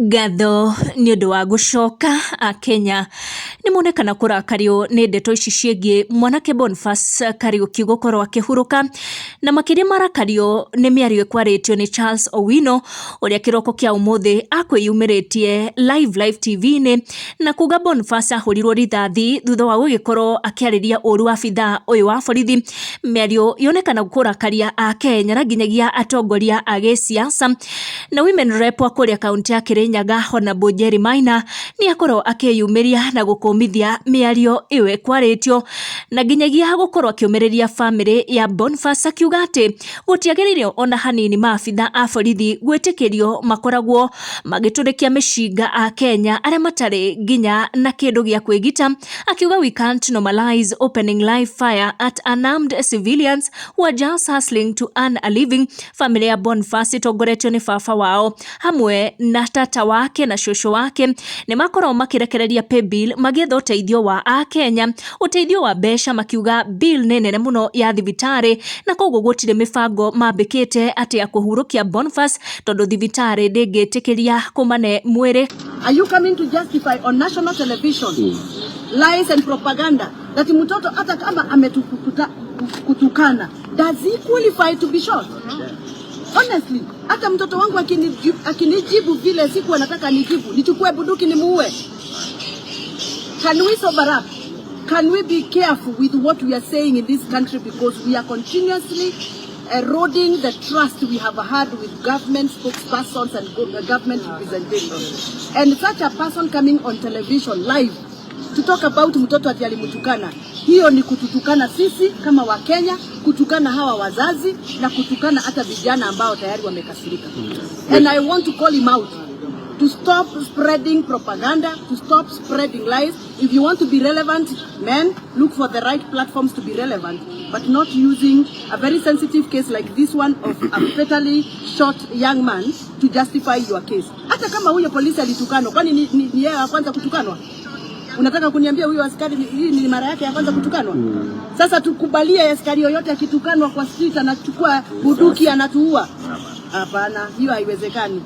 Ngatho nĩ ũndũ wa gũcoka Kenya nĩ monekana kũrakario nĩ ndeto ici ciĩgiĩ mwanake Boniface Kariuki gũkorwo akĩhurũka, na makĩria marakario nĩ mĩario ĩkwarĩtio nĩ Charles Owino ũrĩa kĩroko kĩa ũmũthĩ akwĩyumĩrĩtie live TV-inĩ na kuga Boniface ahũrirwo rithathi thutha wa gũgĩkorwo akĩarĩria ũru abithaa ũyũ wa borithi. Mĩario yonekana kũrakaria Kenya na nginyagia atongoria a gĩsiasa, na women rep wa kũrĩa kaunti ya Kirinyaga Honorable Njeri Maina nĩ akorwo akĩyumĩria na gũkũmithia mĩario ĩyo ĩkwarĩtio, na nginyagia gũkorwo akĩũmĩrĩria famĩlĩ ya Boniface akiuga atĩ gũtiagĩrĩire ona hanini maabitha a borithi gwĩtĩkĩrio makoragwo magĩtũrĩkia mĩcinga a Kenya arĩa matarĩ nginya na kĩndũ gĩa kwĩgita, akiuga we can't normalize opening live fire at unarmed civilians who are just hustling to earn a living. Famĩlĩ ya Boniface itongoretio nĩ baba wao hamwe na tata wake na cũcũ wake nĩ makorwo makĩrekereria pay bill magĩetha ũteithio wa Akenya, ũteithio wa mbeca, makiuga bill nĩ nene mũno ya thibitarĩ na koguo gũtirĩ mĩbango mambĩkĩte atĩ ya kũhurũkia Boniface tondũ thibitarĩ ndĩngĩtĩkĩria kũmane mwĩrĩ. Are you coming to justify on national television lies and propaganda that mtoto hata kama ametukana does he qualify to be shot? Honestly, hata mtoto wangu akinijibu vile siku anataka nijibu, nichukue bunduki nimuue. Can we sober up? Can we be careful with what we are saying in this country, because we are continuously eroding the trust we have had with government spokespersons and government representatives. And such a person coming on television live to talk about mtoto ati alimutukana, hiyo ni kututukana sisi kama Wakenya, kutukana hawa wazazi na kutukana hata vijana ambao tayari wamekasirika. And I want to call him out to stop spreading propaganda, to stop spreading lies. If you want to be relevant, men, look for the right platforms to be relevant, but not using a very sensitive case like this one of a fatally shot young man to justify your case. Hata kama huyo polisi alitukanwa, kwani ni yeye wa kwanza kutukanwa? Unataka kuniambia huyo askari hii ni mara yake ya kwanza kutukanwa? Sasa tukubalie askari yoyote akitukanwa kwa street anachukua bunduki anatuua? Hapana, hiyo haiwezekani.